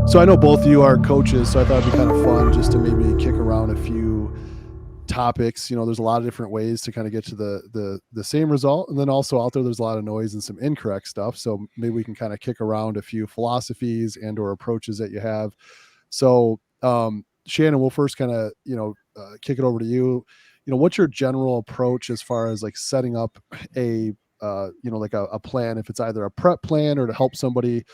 So I know both of you are coaches, so I thought it'd be kind of fun just to maybe kick around a few topics. There's a lot of different ways to kind of get to the same result, and then also out there's a lot of noise and some incorrect stuff. So maybe we can kind of kick around a few philosophies and or approaches that you have. So Shannon, we'll first kind of kick it over to you. What's your general approach as far as like setting up a like a plan, if it's either a prep plan or to help somebody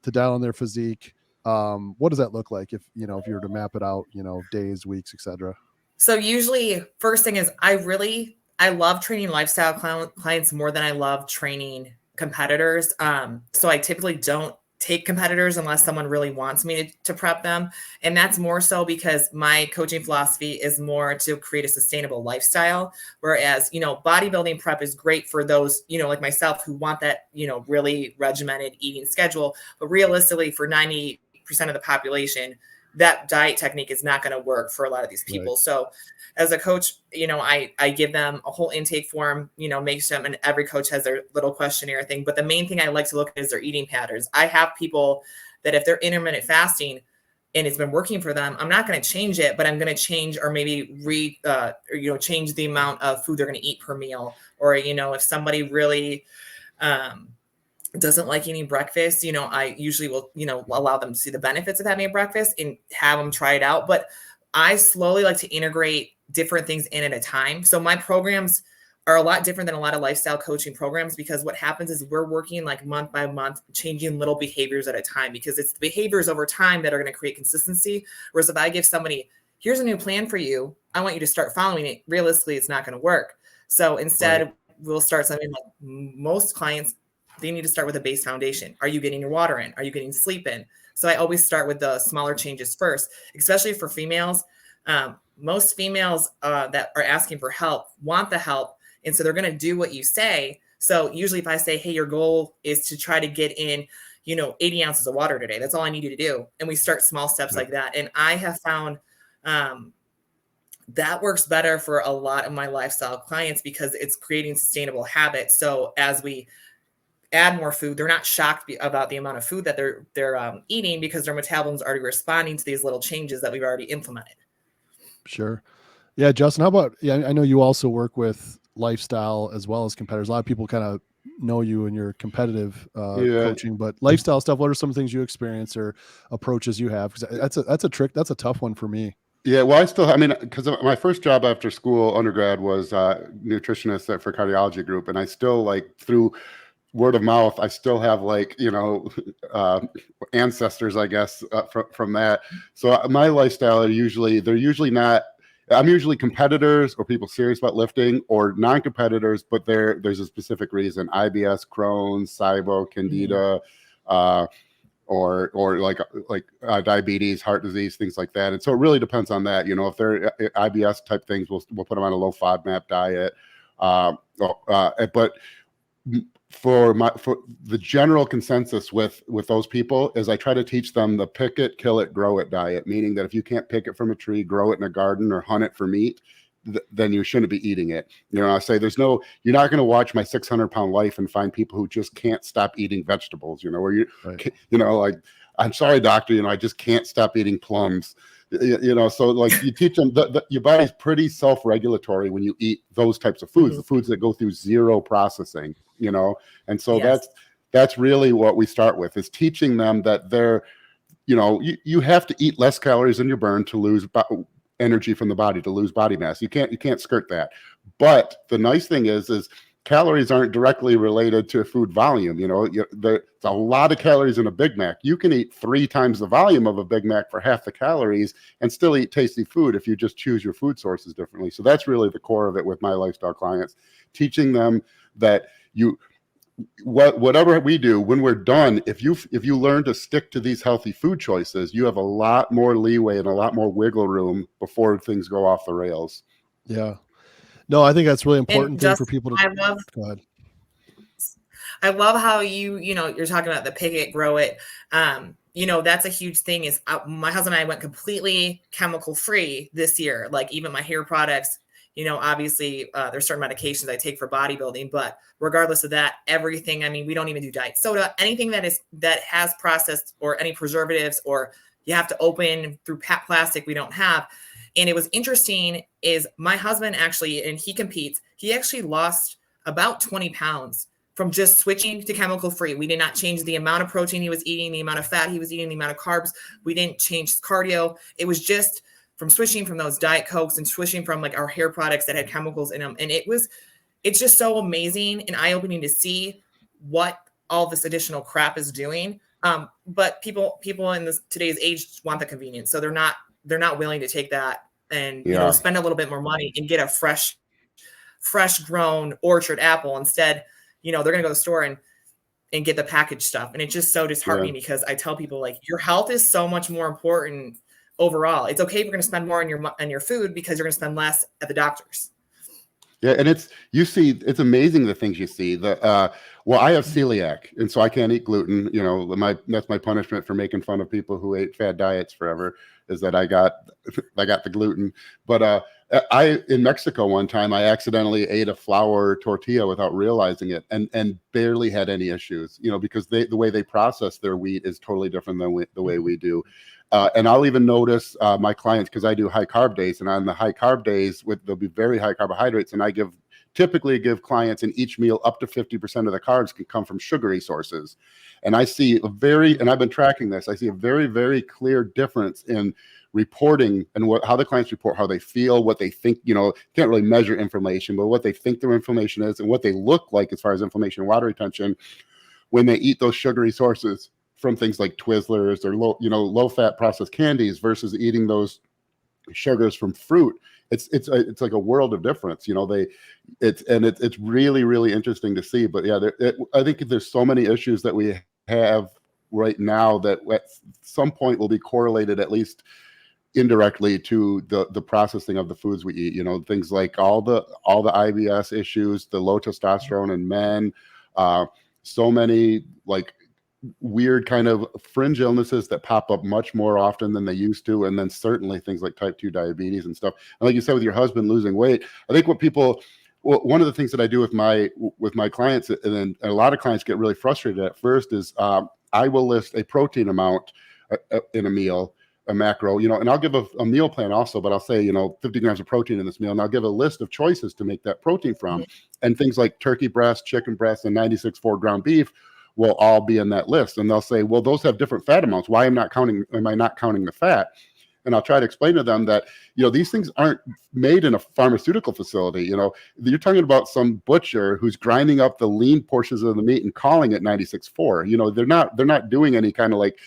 to dial in their physique? What does that look like if you were to map it out, days, weeks, etc.? So usually first thing is I love training lifestyle clients more than I love training competitors. So I typically don't take competitors unless someone really wants me to prep them. And that's more so because my coaching philosophy is more to create a sustainable lifestyle. Whereas, bodybuilding prep is great for those, like myself who want that, really regimented eating schedule. But realistically, for 90% of the population, that diet technique is not going to work for a lot of these people. Right. So as a coach, I give them a whole intake form, make sure, and every coach has their little questionnaire thing. But the main thing I like to look at is their eating patterns. I have people that if they're intermittent fasting and it's been working for them, I'm not going to change it, but I'm going to change or maybe change the amount of food they're going to eat per meal. Or, if somebody really, doesn't like eating breakfast, I usually will, allow them to see the benefits of having a breakfast and have them try it out. But I slowly like to integrate different things in at a time. So my programs are a lot different than a lot of lifestyle coaching programs, because what happens is we're working like month by month, changing little behaviors at a time, because it's the behaviors over time that are going to create consistency. Whereas if I give somebody, here's a new plan for you, I want you to start following it, realistically, it's not going to work. So instead, right, we'll start something like most clients, they need to start with a base foundation. Are you getting your water in? Are you getting sleep in? So I always start with the smaller changes first, especially for females. Most females that are asking for help want the help. And so they're going to do what you say. So usually if I say, hey, your goal is to try to get in, 80 ounces of water today, that's all I need you to do. And we start small steps like that. And I have found that works better for a lot of my lifestyle clients because it's creating sustainable habits. So as we add more food, they're not shocked about the amount of food that they're eating, because their metabolism's already responding to these little changes that we've already implemented. Sure. Yeah, Justin, how about, I know you also work with lifestyle as well as competitors. A lot of people kind of know you in your competitive coaching, but lifestyle stuff, what are some things you experience or approaches you have? Because that's a trick. That's a tough one for me. Yeah, well, because my first job after school, undergrad, was nutritionist for cardiology group. And I still, like, through word of mouth, I still have ancestors, I guess, from that. So my lifestyle they're usually not, I'm usually competitors or people serious about lifting, or non-competitors, but there's a specific reason: IBS, Crohn's, SIBO, Candida, or diabetes, heart disease, things like that. And so it really depends on that. If they're IBS type things, we'll put them on a low FODMAP diet. But for the general consensus with those people is I try to teach them the pick it, kill it, grow it diet, meaning that if you can't pick it from a tree, grow it in a garden, or hunt it for meat, then you shouldn't be eating it. I say you're not going to watch My 600-Pound Life and find people who just can't stop eating vegetables, where right. Like, I'm sorry, doctor, I just can't stop eating plums. So like you teach them your body's pretty self-regulatory when you eat those types of foods, the foods that go through zero processing, and so yes. that's really what we start with, is teaching them that they're, you have to eat less calories than you burn to lose energy from the body, to lose body mass. You can't skirt that. But the nice thing is calories aren't directly related to food volume. There's a lot of calories in a Big Mac. You can eat 3 times the volume of a Big Mac for half the calories and still eat tasty food if you just choose your food sources differently. So that's really the core of it with my lifestyle clients, teaching them that whatever we do, when we're done, if you learn to stick to these healthy food choices, you have a lot more leeway and a lot more wiggle room before things go off the rails. Yeah. No, I think that's really important thing for people to go ahead. I love how you're talking about the pick it, grow it. That's a huge thing. Is my husband and I went completely chemical free this year. Like even my hair products, Obviously there's certain medications I take for bodybuilding, but regardless of that, everything, I mean, we don't even do diet soda, anything that has processed or any preservatives, or you have to open through plastic, we don't have. And it was interesting is my husband actually, and he competes, he actually lost about 20 pounds from just switching to chemical free. We did not change the amount of protein he was eating, the amount of fat he was eating, the amount of carbs. We didn't change cardio. It was just from switching from those Diet Cokes and switching from like our hair products that had chemicals in them. And it's just so amazing and eye-opening to see what all this additional crap is doing. But people in today's age want the convenience. So they're not willing to take that and spend a little bit more money and get a fresh grown orchard apple. Instead, they're going to go to the store and get the packaged stuff. And it's just so disheartening because I tell people, like, your health is so much more important overall. It's okay if you're going to spend more on your food because you're going to spend less at the doctor's. Yeah, and it's amazing the things you see. Well, I have celiac, and so I can't eat gluten. That's my punishment for making fun of people who ate fad diets forever, is that I got the gluten. But in Mexico one time, I accidentally ate a flour tortilla without realizing it, and barely had any issues. Because the way they process their wheat is totally different than the way we do. And I'll even notice my clients, because I do high carb days, and on the high carb days there'll be very high carbohydrates, and I typically give clients in each meal up to 50% of the carbs can come from sugary sources. And I see and I've been tracking this, I see a very, very clear difference in reporting and how the clients report, how they feel, what they think. Can't really measure inflammation, but what they think their inflammation is and what they look like as far as inflammation and water retention when they eat those sugary sources from things like Twizzlers or low fat processed candies versus eating those sugars from fruit. It's like a world of difference. It's really, really interesting to see. But yeah, I think there's so many issues that we have right now that at some point will be correlated, at least indirectly, to the processing of the foods we eat. Things like all the IBS issues, the low testosterone in men, so many like weird kind of fringe illnesses that pop up much more often than they used to. And then certainly things like type 2 diabetes and stuff. And like you said, with your husband losing weight, I think one of the things that I do with my clients, and then a lot of clients get really frustrated at first, is I will list a protein amount in a meal, a macro, and I'll give a meal plan also, but I'll say, 50 grams of protein in this meal. And I'll give a list of choices to make that protein from. And things like turkey breast, chicken breast, and 96.4 ground beef will all be in that list. And they'll say, well, those have different fat amounts. Why am I not counting the fat? And I'll try to explain to them that, these things aren't made in a pharmaceutical facility. You're talking about some butcher who's grinding up the lean portions of the meat and calling it 96.4. They're not doing any kind of like,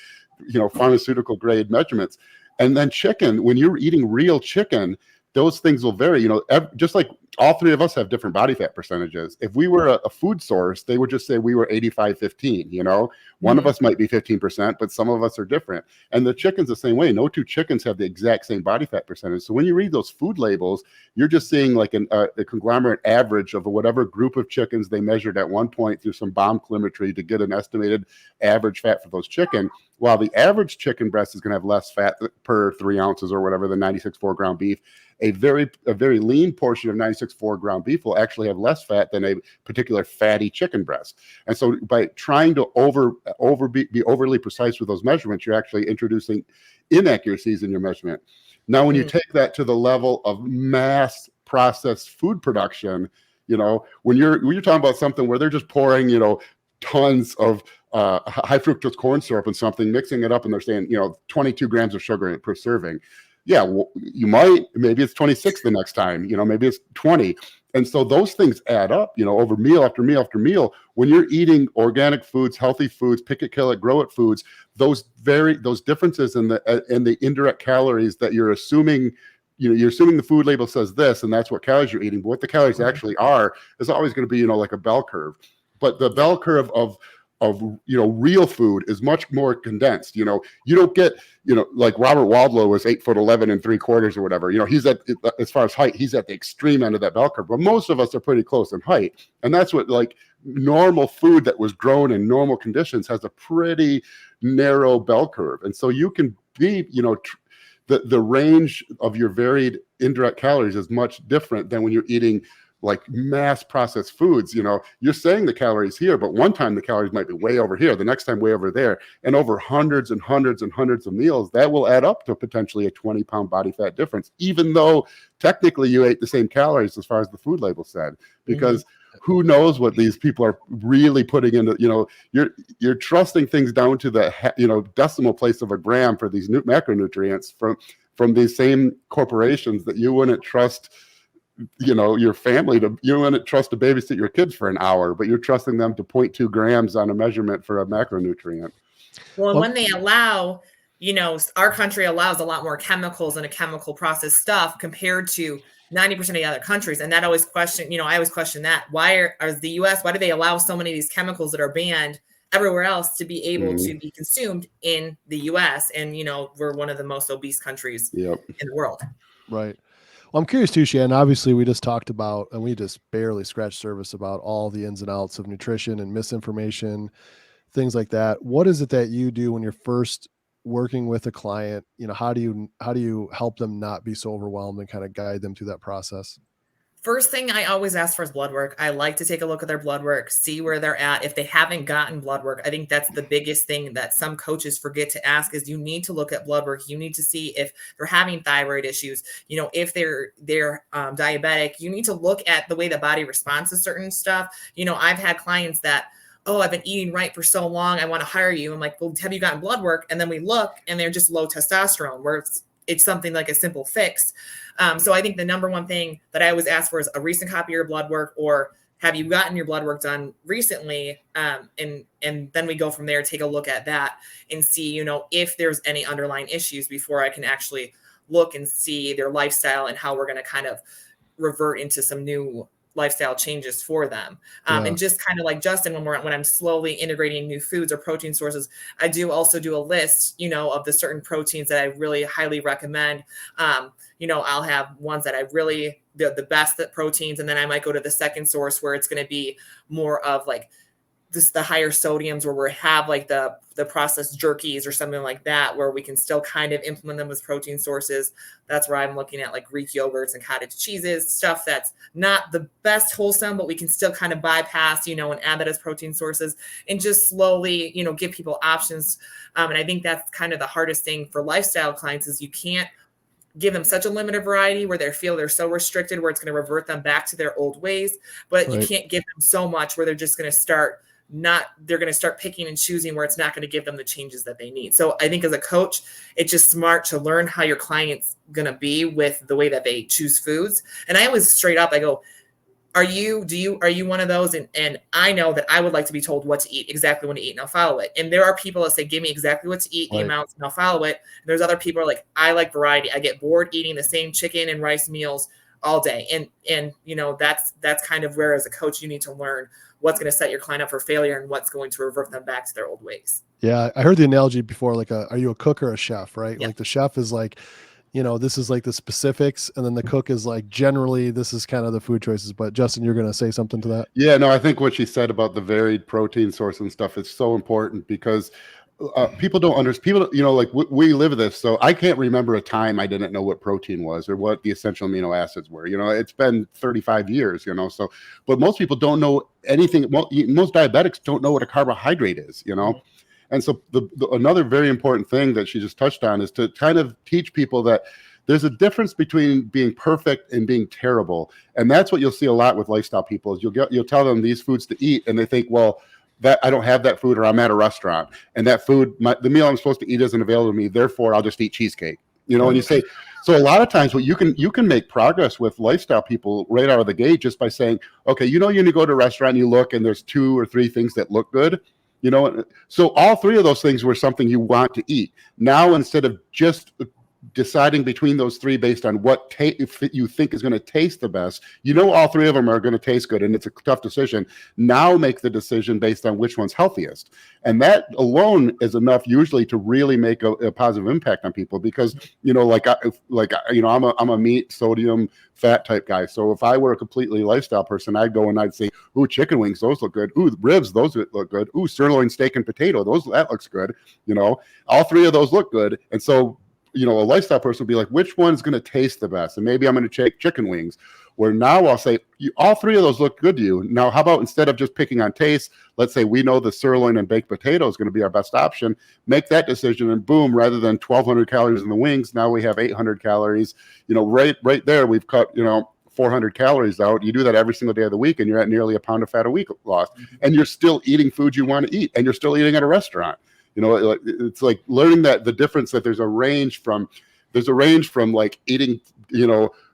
pharmaceutical grade measurements. And then chicken, when you're eating real chicken, those things will vary, just like all three of us have different body fat percentages. If we were a food source, they would just say we were 85-15, one of us might be 15%, but some of us are different. And the chicken's the same way. No two chickens have the exact same body fat percentage. So when you read those food labels, you're just seeing like a conglomerate average of whatever group of chickens they measured at one point through some bomb calorimetry to get an estimated average fat for those chicken. While the average chicken breast is going to have less fat per 3 ounces or whatever than 96.4 ground beef, a very lean portion of 96.4 ground beef will actually have less fat than a particular fatty chicken breast. And so by trying to be overly precise with those measurements, you're actually introducing inaccuracies in your measurement. Now, when you take that to the level of mass processed food production, when you're talking about something where they're just pouring, tons of high fructose corn syrup and something, mixing it up, and they're saying, 22 grams of sugar per serving. Yeah, well, maybe it's 26 the next time, maybe it's 20. And so those things add up, over meal after meal after meal. When you're eating organic foods, healthy foods, pick it, kill it, grow it foods, those differences in the indirect calories that you're assuming, you're assuming the food label says this, and that's what calories you're eating. But what the calories actually are is always going to be, like a bell curve. But the bell curve of real food is much more condensed. You don't get, like Robert Wadlow was 8'11" 3/4" or whatever. He's as far as height, he's at the extreme end of that bell curve. But most of us are pretty close in height, and that's what, like, normal food that was grown in normal conditions has a pretty narrow bell curve. And so you can be, the range of your varied indirect calories is much different than when you're eating like mass processed foods. You're saying the calories here, but one time the calories might be way over here, the next time way over there, and over hundreds and hundreds and hundreds of meals, that will add up to potentially a 20-pound body fat difference, even though technically you ate the same calories as far as the food label said, because who knows what these people are really putting into, you're trusting things down to the, decimal place of a gram for these macronutrients from these same corporations that you wouldn't trust, your family you wouldn't trust to babysit your kids for an hour, but you're trusting them to 0.2 grams on a measurement for a macronutrient. Well, and when they allow, our country allows a lot more chemicals and a chemical processed stuff compared to 90% of the other countries. And that I always question that. Why are the US, why do they allow so many of these chemicals that are banned everywhere else to be able to be consumed in the US? And, we're one of the most obese countries in the world. Right. Well, I'm curious too, Shannon. Obviously, we just talked about, and we just barely scratched surface about all the ins and outs of nutrition and misinformation, things like that. What is it that you do when you're first working with a client? How do you help them not be so overwhelmed and kind of guide them through that process? First thing I always ask for is blood work. I like to take a look at their blood work, see where they're at. If they haven't gotten blood work, I think that's the biggest thing that some coaches forget to ask is you need to look at blood work. You need to see if they're having thyroid issues, if they're diabetic. You need to look at the way the body responds to certain stuff. I've had clients that, I've been eating right for so long, I want to hire you. I'm like, well, have you gotten blood work? And then we look and they're just low testosterone, where it's something like a simple fix. So I think the number one thing that I always ask for is a recent copy of your blood work, or have you gotten your blood work done recently? And then we go from there, take a look at that and see, if there's any underlying issues before I can actually look and see their lifestyle and how we're going to kind of revert into some new lifestyle changes for them. And just kind of like Justin, when I'm slowly integrating new foods or protein sources, I do also do a list, of the certain proteins that I really highly recommend. I'll have ones that I really, the best proteins, and then I might go to the second source where it's going to be more of like the higher sodiums, where we have like the processed jerkies or something like that, where we can still kind of implement them as protein sources. That's where I'm looking at like Greek yogurts and cottage cheeses, stuff that's not the best wholesome, but we can still kind of bypass, and add that as protein sources, and just slowly, give people options. And I think that's kind of the hardest thing for lifestyle clients is you can't give them such a limited variety where they feel they're so restricted where it's going to revert them back to their old ways, but you can't give them so much where they're just going to start picking and choosing where it's not going to give them the changes that they need. So I think as a coach, it's just smart to learn how your client's going to be with the way that they choose foods. And I always straight up, I go, are you one of those? And I know that I would like to be told what to eat, exactly when to eat, and I'll follow it. And there are people that say, give me exactly what to eat, the amounts, and I'll follow it. And there's other people who are like, I like variety. I get bored eating the same chicken and rice meals all day. And that's kind of where as a coach, you need to learn what's going to set your client up for failure and what's going to revert them back to their old ways. Yeah. I heard the analogy before, like are you a cook or a chef, right? Yeah. Like the chef is like, this is like the specifics. And then the cook is like, generally this is kind of the food choices. But Justin, you're going to say something to that? Yeah, no, I think what she said about the varied protein source and stuff is so important because people don't understand. People, like we live this. So I can't remember a time I didn't know what protein was or what the essential amino acids were. It's been 35 years, so, but most people don't know anything. Most diabetics don't know what a carbohydrate is, And so another very important thing that she just touched on is to kind of teach people that there's a difference between being perfect and being terrible. And that's what you'll see a lot with lifestyle people is you'll tell them these foods to eat and they think, well, that I don't have that food or I'm at a restaurant and that food, the meal I'm supposed to eat isn't available to me. Therefore, I'll just eat cheesecake, and you say, so a lot of times what you can make progress with lifestyle people right out of the gate just by saying, okay, you go to a restaurant and you look and there's 2 or 3 things that look good. So all 3 of those things were something you want to eat. Now, instead of just deciding between those 3 based on what you think is going to taste the best, all 3 of them are going to taste good and it's a tough decision. Now make the decision based on which one's healthiest. And that alone is enough usually to really make a positive impact on people because, I'm a meat, sodium, fat type guy. So if I were a completely lifestyle person, I'd go and I'd say, ooh, chicken wings, those look good. Ooh, ribs, those look good. Ooh, sirloin steak and potato, that looks good. All 3 of those look good. And so a lifestyle person would be like, which one's going to taste the best? And maybe I'm going to take chicken wings. Where now I'll say, all three of those look good to you. Now, how about instead of just picking on taste, let's say we know the sirloin and baked potato is going to be our best option. Make that decision, and boom, rather than 1,200 calories in the wings, now we have 800 calories. Right there, we've cut 400 calories out. You do that every single day of the week, and you're at nearly a pound of fat a week lost. And you're still eating food you want to eat, and you're still eating at a restaurant. It's like learning that the difference that there's a range from like eating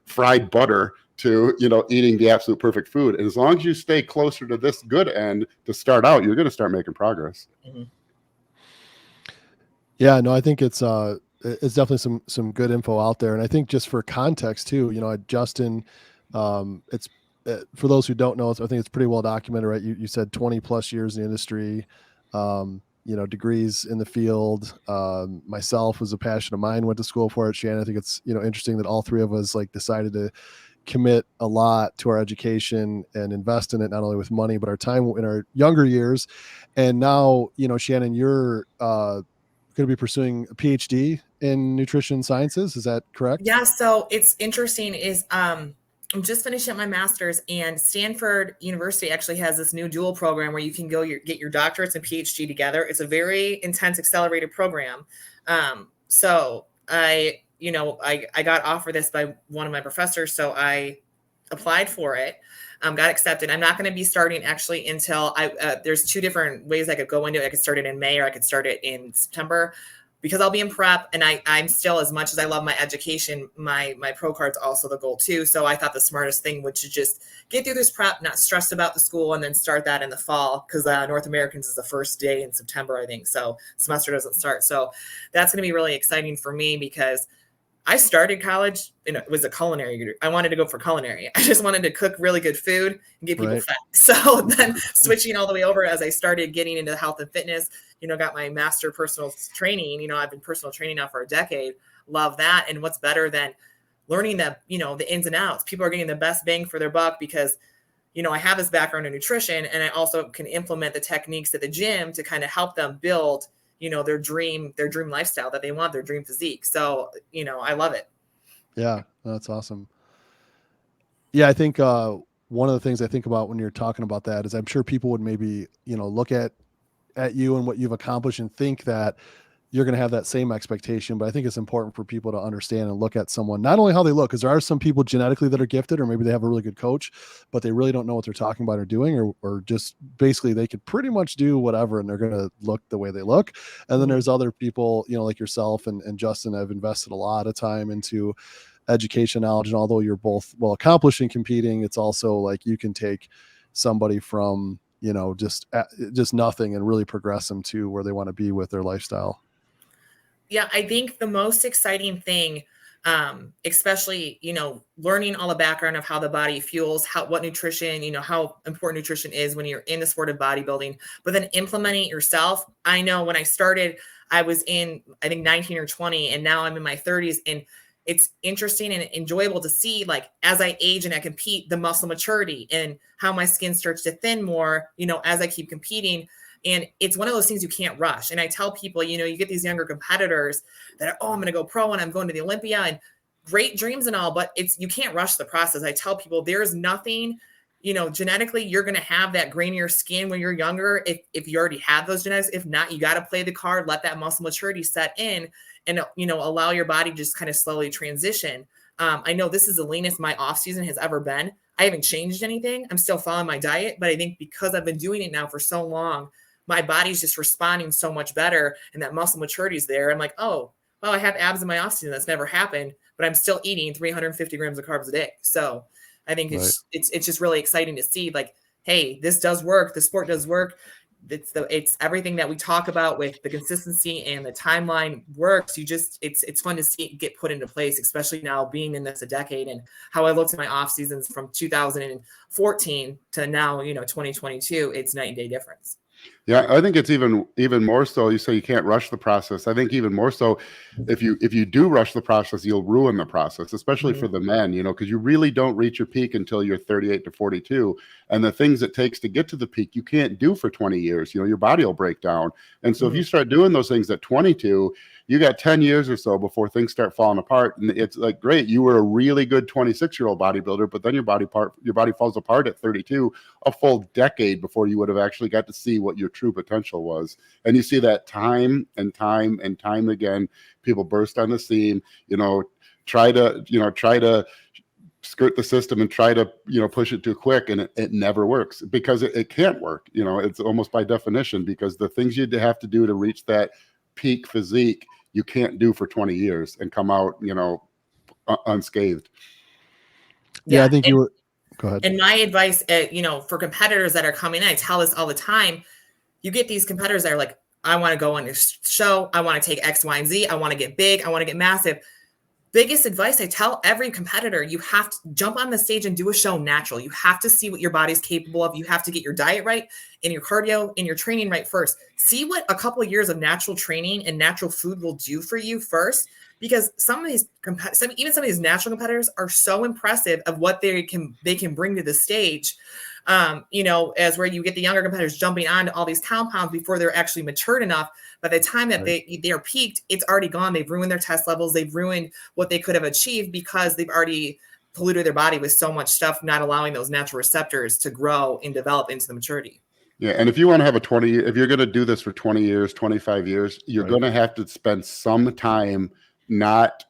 fried butter to eating the absolute perfect food. And as long as you stay closer to this good end to start out, you're going to start making progress. Yeah, no, I think it's definitely some good info out there. And I think just for context too, Justin, it's for those who don't know, I think it's pretty well documented, right? You said 20 plus years in the industry, degrees in the field. Myself was a passion of mine, went to school for it. Shannon, I think it's, interesting that all three of us like decided to commit a lot to our education and invest in it, not only with money, but our time in our younger years. And now, Shannon, you're going to be pursuing a PhD in nutrition sciences. Is that correct? Yeah. So it's interesting is, I'm just finishing up my master's, and Stanford University actually has this new dual program where you can go get your doctorates and PhD together. It's a very intense accelerated program. So I got offered this by one of my professors. So I applied for it, got accepted. I'm not going to be starting actually until there's two different ways I could go into it. I could start it in May, or I could start it in September, because I'll be in prep, and I'm still, as much as I love my education, my pro card's also the goal too. So I thought the smartest thing would to just get through this prep, not stressed about the school, and then start that in the fall, because North Americans is the first day in September, I think. So semester doesn't start. So that's going to be really exciting for me, because I started college and it was a culinary degree. I wanted to go for culinary. I just wanted to cook really good food and get people fat. So then switching all the way over as I started getting into health and fitness, got my master personal training. I've been personal training now for a decade. Love that. And what's better than learning the ins and outs? People are getting the best bang for their buck, because, I have this background in nutrition, and I also can implement the techniques at the gym to kind of help them build their dream lifestyle that they want, their dream physique. So, I love it. Yeah, that's awesome. Yeah. I think, one of the things I think about when you're talking about that is I'm sure people would maybe, look at you and what you've accomplished and think that you're going to have that same expectation. But I think it's important for people to understand and look at someone, not only how they look, because there are some people genetically that are gifted, or maybe they have a really good coach, but they really don't know what they're talking about or doing, or just basically they could pretty much do whatever and they're going to look the way they look. And then there's other people, like yourself and Justin, have invested a lot of time into education, knowledge. And although you're both well accomplished in competing, it's also like you can take somebody from, just nothing and really progress them to where they want to be with their lifestyle. Yeah, I think the most exciting thing, especially, learning all the background of how the body fuels, what nutrition, how important nutrition is when you're in the sport of bodybuilding, but then implementing it yourself. I know when I started, I was in, I think 19 or 20, and now I'm in my 30s, and it's interesting and enjoyable to see, like, as I age and I compete, the muscle maturity and how my skin starts to thin more, as I keep competing. And it's one of those things you can't rush. And I tell people, you get these younger competitors that are, I'm going to go pro and I'm going to the Olympia, and great dreams and all, but you can't rush the process. I tell people there's nothing, genetically, you're going to have that grainier skin when you're younger. If you already have those genetics, if not, you got to play the card, let that muscle maturity set in, and, allow your body to just kind of slowly transition. I know this is the leanest my off season has ever been. I haven't changed anything. I'm still following my diet, but I think because I've been doing it now for so long, my body's just responding so much better, and that muscle maturity is there. I'm like, oh, well, I have abs in my off season. That's never happened, but I'm still eating 350 grams of carbs a day. So I think it's just really exciting to see, like, hey, this does work. The sport does work. It's everything that we talk about with the consistency and the timeline works. It's fun to see it get put into place, especially now being in this a decade, and how I looked at my off seasons from 2014 to now, 2022, it's night and day difference. Yeah, I think it's even more so. You say you can't rush the process. I think even more so, if you do rush the process, you'll ruin the process, especially for the men. Because you really don't reach your peak until you're 38 to 42, and the things it takes to get to the peak you can't do for 20 years. Your body will break down, and so if you start doing those things at 22, you got 10 years or so before things start falling apart. And it's like, great, you were a really good 26-year-old bodybuilder, but then your body falls apart at 32, a full decade before you would have actually got to see what your true potential was. And you see that time and time and time again. People burst on the scene, try to skirt the system and try to push it too quick, and it never works because it can't work. It's almost by definition, because the things you have to do to reach that peak physique you can't do for 20 years and come out unscathed. Yeah, I think you were. Go ahead. And my advice, for competitors that are coming in, I tell this all the time. You get these competitors that are like, I want to go on your show. I want to take X, Y, and Z. I want to get big. I want to get massive. Biggest advice I tell every competitor, you have to jump on the stage and do a show natural. You have to see what your body's capable of. You have to get your diet right and your cardio and your training right first. See what a couple of years of natural training and natural food will do for you first, because some of these natural competitors are so impressive of what they can bring to the stage. As where you get the younger competitors jumping onto all these compounds before they're actually matured enough. By the time that they are peaked, it's already gone. They've ruined their test levels. They've ruined what they could have achieved because they've already polluted their body with so much stuff, not allowing those natural receptors to grow and develop into the maturity. Yeah, and if you want to have if you're going to do this for 20 years, 25 years, you're going to have to spend some time not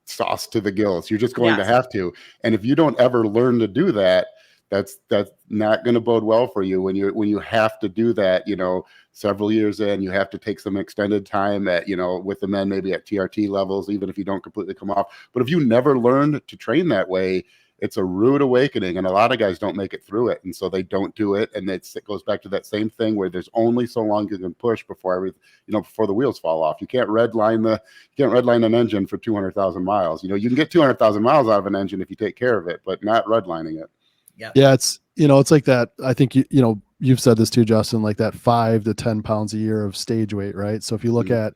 sauce to the gills. You're just going to have to. And if you don't ever learn to do that, that's not going to bode well for you when you have to do that, several years in. You have to take some extended time at, with the men, maybe at TRT levels, even if you don't completely come off. But if you never learn to train that way, it's a rude awakening, and a lot of guys don't make it through it, and so they don't do it. And it goes back to that same thing where there's only so long you can push before before the wheels fall off. You can't redline an engine for 200,000 miles. You can get 200,000 miles out of an engine if you take care of it, but not redlining it. Yeah, it's it's like that. I think you've said this too, Justin, like that 5 to 10 pounds a year of stage weight, right? So if you look at,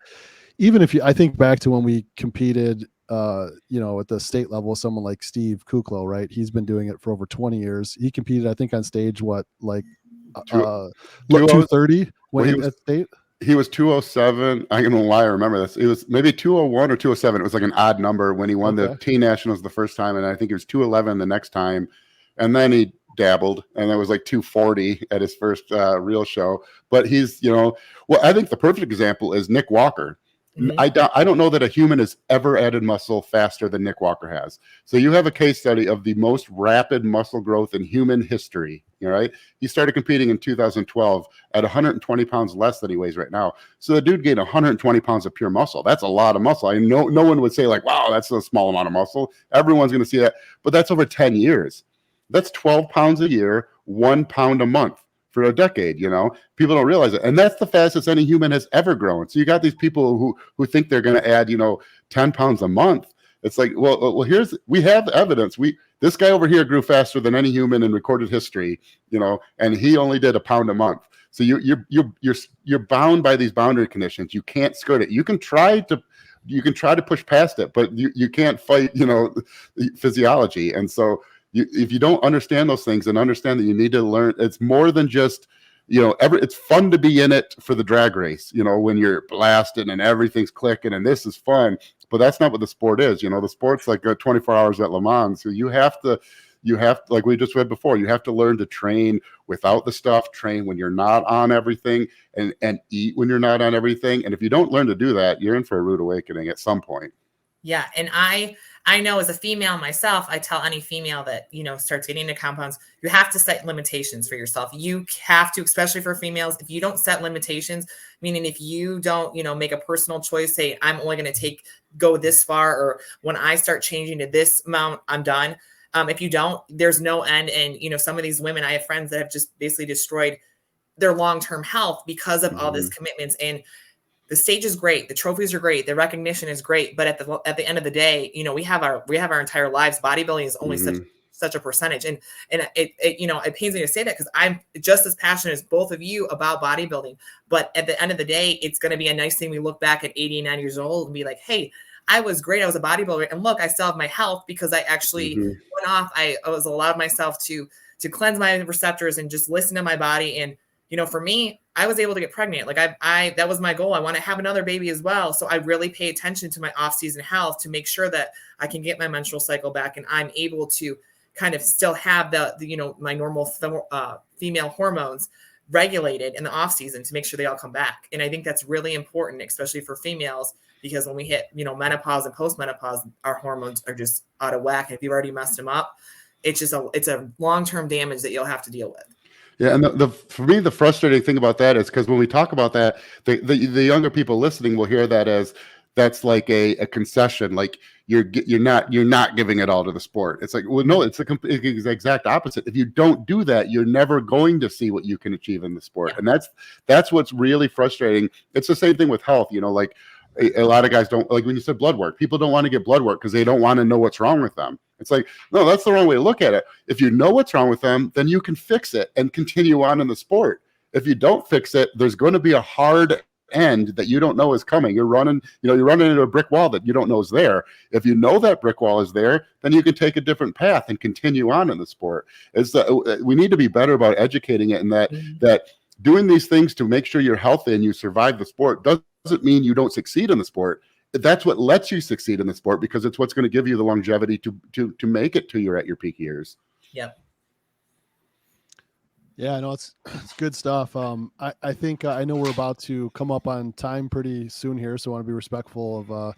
even if I think back to when we competed at the state level, someone like Steve Kuklo, right? He's been doing it for over 20 years. He competed, I think, on stage 230 when he was at state. He was 207. I don't know why I remember this. It was maybe 201 or 207. It was like an odd number when he won the Teen Nationals the first time, and I think it was 211 the next time. And then he dabbled, and it was like 240 at his first real show. But he's, I think the perfect example is Nick Walker. I don't know that a human has ever added muscle faster than Nick Walker has. So you have a case study of the most rapid muscle growth in human history. Right? He started competing in 2012 at 120 pounds less than he weighs right now. So the dude gained 120 pounds of pure muscle. That's a lot of muscle. I know no one would say like, wow, that's a small amount of muscle. Everyone's going to see that. But that's over 10 years. That's 12 pounds a year, 1 pound a month for a decade. People don't realize it. And that's the fastest any human has ever grown. So you got these people who think they're going to add, 10 pounds a month. It's like, well, we have evidence. This guy over here grew faster than any human in recorded history, and he only did 1 pound a month. So you're bound by these boundary conditions. You can't skirt it. You can try to push past it, but you can't fight, physiology. And so if you don't understand those things and understand that you need to learn, it's more than just, it's fun to be in it for the drag race, when you're blasting and everything's clicking and this is fun, but that's not what the sport is. The sport's like 24 hours at Le Mans. So you have to, like we just read before, you have to learn to train without the stuff, train when you're not on everything, and eat when you're not on everything. And if you don't learn to do that, you're in for a rude awakening at some point. Yeah. And I know as a female myself, I tell any female that, starts getting into compounds, you have to set limitations for yourself. You have to, especially for females, if you don't set limitations, meaning if you don't, make a personal choice, say, I'm only going to go this far, or when I start changing to this amount, I'm done. If you don't, there's no end. And, some of these women, I have friends that have just basically destroyed their long-term health because of all these commitments. And the stage is great. The trophies are great. The recognition is great. But at the end of the day, we have our entire lives. Bodybuilding is only such such a percentage. And it you know, it pains me to say that because I'm just as passionate as both of you about bodybuilding. But at the end of the day, it's going to be a nice thing. We look back at 80 and 90 years old and be like, hey, I was great. I was a bodybuilder. And look, I still have my health because I actually went off. I was allowed myself to cleanse my receptors and just listen to my body. And, you know, for me, I was able to get pregnant. Like I that was my goal. I want to have another baby as well. So I really pay attention to my off-season health to make sure that I can get my menstrual cycle back and I'm able to kind of still have the you know, my normal female hormones regulated in the off season to make sure they all come back. And I think that's really important, especially for females, because when we hit, you know, menopause and postmenopause, our hormones are just out of whack. And if you've already messed them up, it's a long-term damage that you'll have to deal with. Yeah, and for me, the frustrating thing about that is because when we talk about that, the younger people listening will hear that as that's like a concession, like you're not giving it all to the sport. It's like, well, no, it's the exact opposite. If you don't do that, you're never going to see what you can achieve in the sport, and that's what's really frustrating. It's the same thing with health, you know, like a lot of guys don't like when you said blood work. People don't want to get blood work because they don't want to know what's wrong with them. It's like, no, that's the wrong way to look at it. If you know what's wrong with them, then you can fix it and continue on in the sport. If you don't fix it, there's going to be a hard end that you don't know is coming. You're running into a brick wall that you don't know is there. If you know that brick wall is there, then you can take a different path and continue on in the sport. We need to be better about educating it, and that doing these things to make sure you're healthy and you survive the sport doesn't mean you don't succeed in the sport. That's what lets you succeed in the sport, because it's what's going to give you the longevity to make it to you're at your peak years. Yep. Yeah, no, it's good stuff. I think I know we're about to come up on time pretty soon here, so I want to be respectful of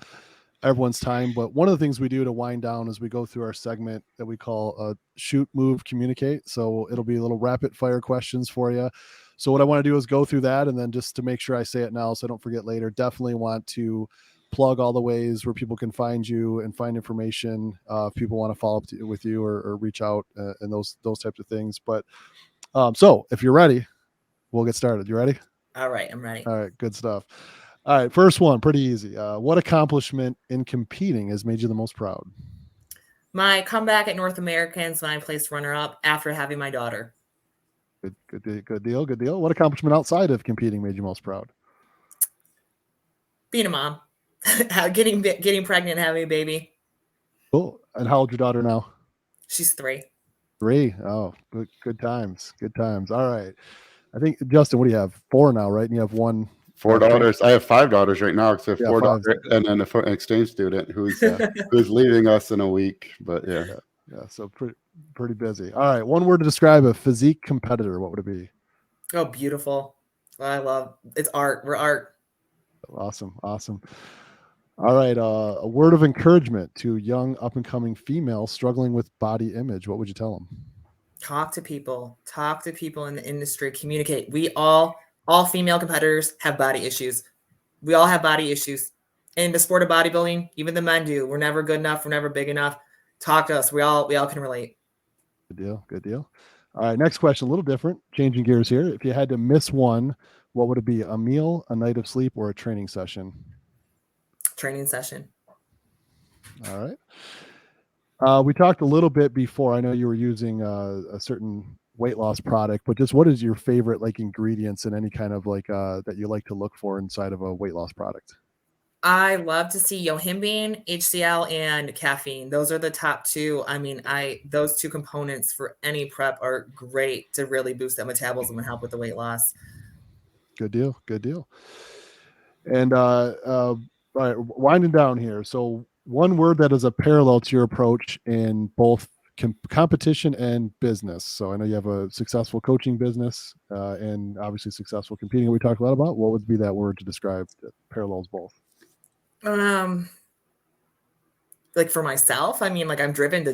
everyone's time. But one of the things we do to wind down is we go through our segment that we call shoot, move, communicate. So it'll be a little rapid fire questions for you. So what I want to do is go through that, and then just to make sure I say it now so I don't forget later, definitely want to plug all the ways where people can find you and find information if people want to follow up with you or reach out and those types of things. But so if you're ready, we'll get started. You ready? All right, I'm ready. All right, good stuff. All right, first one, pretty easy. What accomplishment in competing has made you the most proud? My comeback at North Americans when I placed runner-up after having my daughter. Good deal. What accomplishment outside of competing made you most proud? Being a mom, getting pregnant, having a baby. Cool. And how old's your daughter now? She's 3. 3. Oh, good times. All right. I think, Justin, what do you have? 4 now, right? And you have 1. 4 daughters. I have 5 daughters right now, because I have 4 5. daughters and then an exchange student who's leaving us in a week. But yeah, so pretty busy. All right, one word to describe a physique competitor. What would it be? Oh, beautiful. I love it's art. We're art. Awesome. All right, a word of encouragement to young up-and-coming females struggling with body image. What would you tell them? Talk to people in the industry, communicate. We all female competitors have body issues. We all have body issues in the sport of bodybuilding. Even the men do. We're never good enough. We're never big enough. Talk to us. We all can relate. Good deal. All right, next question, a little different, changing gears here. If you had to miss one, what would it be? A meal, a night of sleep, or a training session? Training session. All right. We talked a little bit before. I know you were using a certain weight loss product, but just what is your favorite like ingredients in any kind of like that you like to look for inside of a weight loss product? I love to see yohimbine, HCl, and caffeine. Those are the top 2. I mean, those 2 components for any prep are great to really boost that metabolism and help with the weight loss. Good deal. And all right, winding down here. So one word that is a parallel to your approach in both competition and business. So I know you have a successful coaching business and obviously successful competing. We talked a lot about. What would be that word to describe that parallels both? Like for myself, I mean, like I'm driven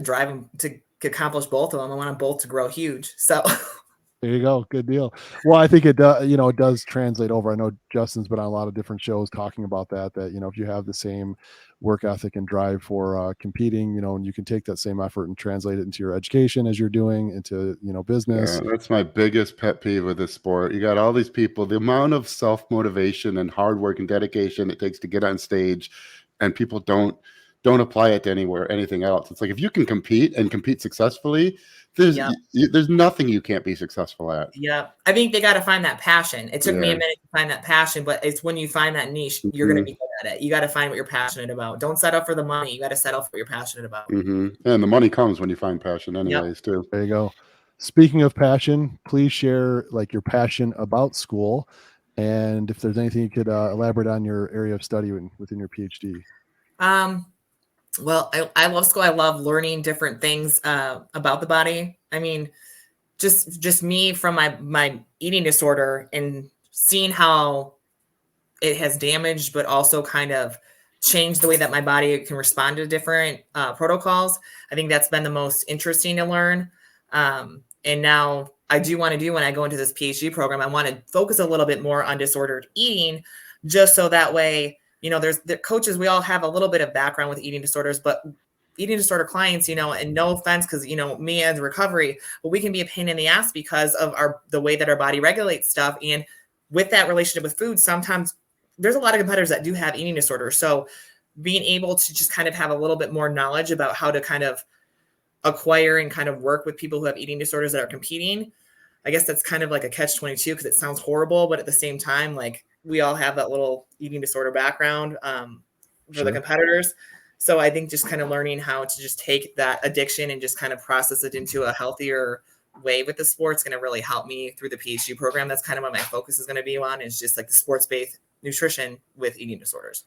to accomplish both of them. I want them both to grow huge. So there you go. Good deal. Well, I think it does, it does translate over. I know Justin's been on a lot of different shows talking about that, if you have the same work ethic and drive for competing, and you can take that same effort and translate it into your education as you're doing into, business. Yeah, that's my biggest pet peeve with this sport. You got all these people, the amount of self-motivation and hard work and dedication it takes to get on stage, and people don't don't apply it to anything else. It's like, if you can compete and compete successfully, there's nothing you can't be successful at. Yeah. I think they got to find that passion. It took me a Yeah. minute to find that passion, but it's when you find that niche, you're going to be good at it. You got to find what you're passionate about. Don't settle for the money. You got to settle for what you're passionate about. And the money comes when you find passion anyways, too. There you go. Speaking of passion, please share like your passion about school, and if there's anything you could elaborate on your area of study within your PhD. Well, I love school. I love learning different things about the body. I mean, just me from my eating disorder and seeing how it has damaged, but also kind of changed the way that my body can respond to different protocols. I think that's been the most interesting to learn. And now I do want to do, when I go into this PhD program, I want to focus a little bit more on disordered eating, just so that way, there's the coaches, we all have a little bit of background with eating disorders, but eating disorder clients, and no offense, because, me as recovery, but we can be a pain in the ass because of the way that our body regulates stuff. And with that relationship with food, sometimes there's a lot of competitors that do have eating disorders. So being able to just kind of have a little bit more knowledge about how to kind of acquire and kind of work with people who have eating disorders that are competing, I guess that's kind of like a catch-22, because it sounds horrible, but at the same time, like, we all have that little eating disorder background for the competitors. So I think just kind of learning how to just take that addiction and just kind of process it into a healthier way with the sport's going to really help me through the PhD program. That's kind of what my focus is going to be on, is just like the sports-based nutrition with eating disorders.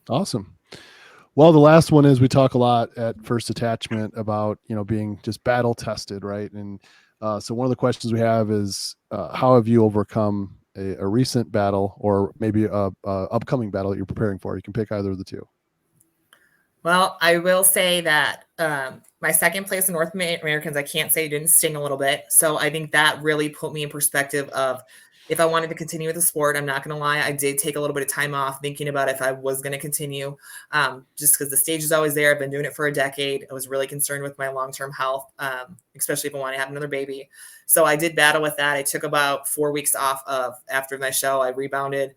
Awesome. Well, the last one is, we talk a lot at First Detachment about, being just battle tested, right? And so one of the questions we have is, how have you overcome a recent battle, or maybe a upcoming battle that you're preparing for? You can pick either of the two. Well, I will say that my second place in North Americans, I can't say didn't sting a little bit. So I think that really put me in perspective of, if I wanted to continue with the sport, I'm not going to lie, I did take a little bit of time off thinking about if I was going to continue, just because the stage is always there. I've been doing it for a decade. I was really concerned with my long-term health, especially if I want to have another baby. So I did battle with that. I took about 4 weeks off after my show. I rebounded,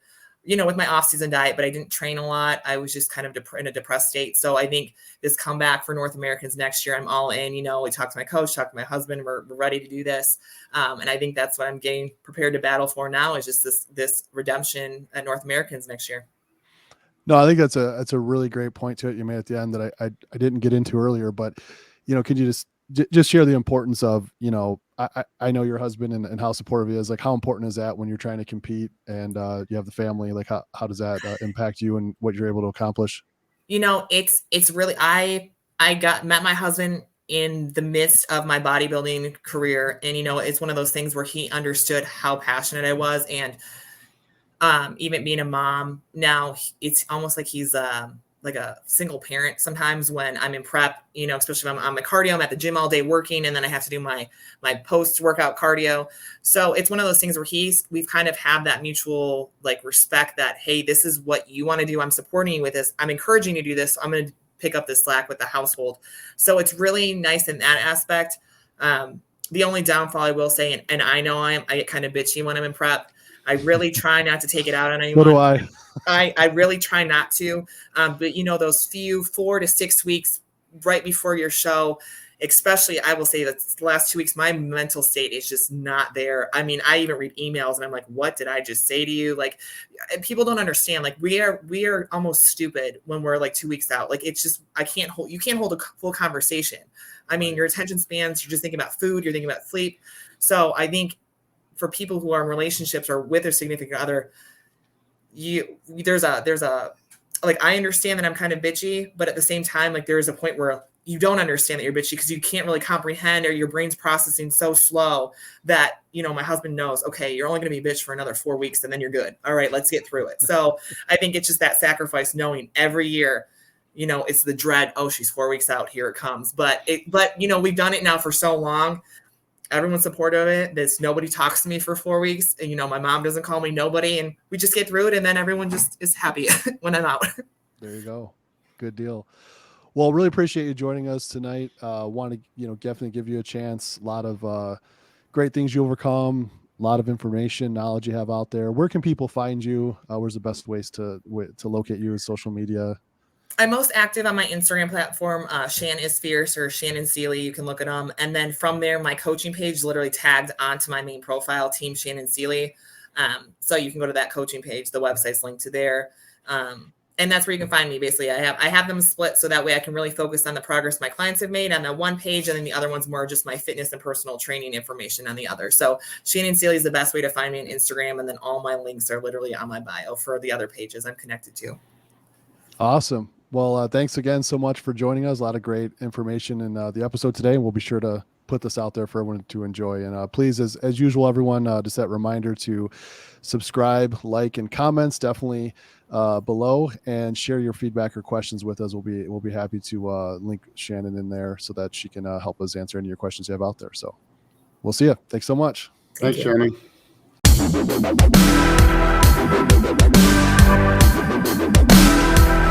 with my off-season diet, but I didn't train a lot. I was just kind of in a depressed state. So I think this comeback for North Americans next year, I'm all in. We talked to my coach, talked to my husband. We're ready to do this. And I think that's what I'm getting prepared to battle for now, is just this redemption at North Americans next year. No, I think that's a really great point to it you made at the end that I didn't get into earlier, but, could you just share the importance of, I know your husband and how supportive he is. Like, how important is that when you're trying to compete and you have the family? Like, how does that impact you and what you're able to accomplish? It's really, I met my husband in the midst of my bodybuilding career. And, it's one of those things where he understood how passionate I was. And even being a mom now, it's almost like he's like a single parent sometimes when I'm in prep, especially if I'm on my cardio, I'm at the gym all day working, and then I have to do my post-workout cardio. So it's one of those things where we've kind of have that mutual like respect that, hey, this is what you want to do. I'm supporting you with this. I'm encouraging you to do this. I'm going to pick up the slack with the household. So it's really nice in that aspect. The only downfall I will say, and I know I get kind of bitchy when I'm in prep. I really try not to take it out on anyone. So do I. I really try not to. But, those few 4 to 6 weeks right before your show, especially, I will say that the last 2 weeks, my mental state is just not there. I mean, I even read emails and I'm like, what did I just say to you? Like, people don't understand. Like, we are almost stupid when we're like 2 weeks out. Like, it's just, you can't hold a full conversation. I mean, your attention spans, you're just thinking about food, you're thinking about sleep. So I think for people who are in relationships or with their significant other, there's a like, I understand that I'm kind of bitchy, but at the same time, like, there's a point where you don't understand that you're bitchy because you can't really comprehend, or your brain's processing so slow that, my husband knows, okay, you're only going to be bitch for another 4 weeks and then you're good. All right, let's get through it. So I think it's just that sacrifice, knowing every year, it's the dread. Oh, she's 4 weeks out. Here it comes. But we've done it now for so long. Everyone's supportive of it. Nobody talks to me for 4 weeks. And, my mom doesn't call me, nobody. And we just get through it. And then everyone just is happy when I'm out. There you go. Good deal. Well, really appreciate you joining us tonight. Want to, definitely give you a chance. A lot of great things you overcome, a lot of information, knowledge you have out there. Where can people find you? Where's the best ways to locate you with social media? I'm most active on my Instagram platform, Shan is Fierce or Shannon Seeley. You can look at them. And then from there, my coaching page literally tagged onto my main profile, Team Shannon Seeley. So you can go to that coaching page. The website's linked to there. And that's where you can find me. Basically, I have them split so that way I can really focus on the progress my clients have made on the one page, and then the other one's more just my fitness and personal training information on the other. So Shannon Seeley is the best way to find me on Instagram, and then all my links are literally on my bio for the other pages I'm connected to. Awesome. Well, thanks again so much for joining us. A lot of great information in the episode today, and we'll be sure to put this out there for everyone to enjoy. And please, as usual, everyone, just that reminder to subscribe, like, and comments definitely below, and share your feedback or questions with us. We'll be happy to link Shannon in there so that she can help us answer any of your questions you have out there. So we'll see you. Thanks so much. Thanks, Shannon. Thank you.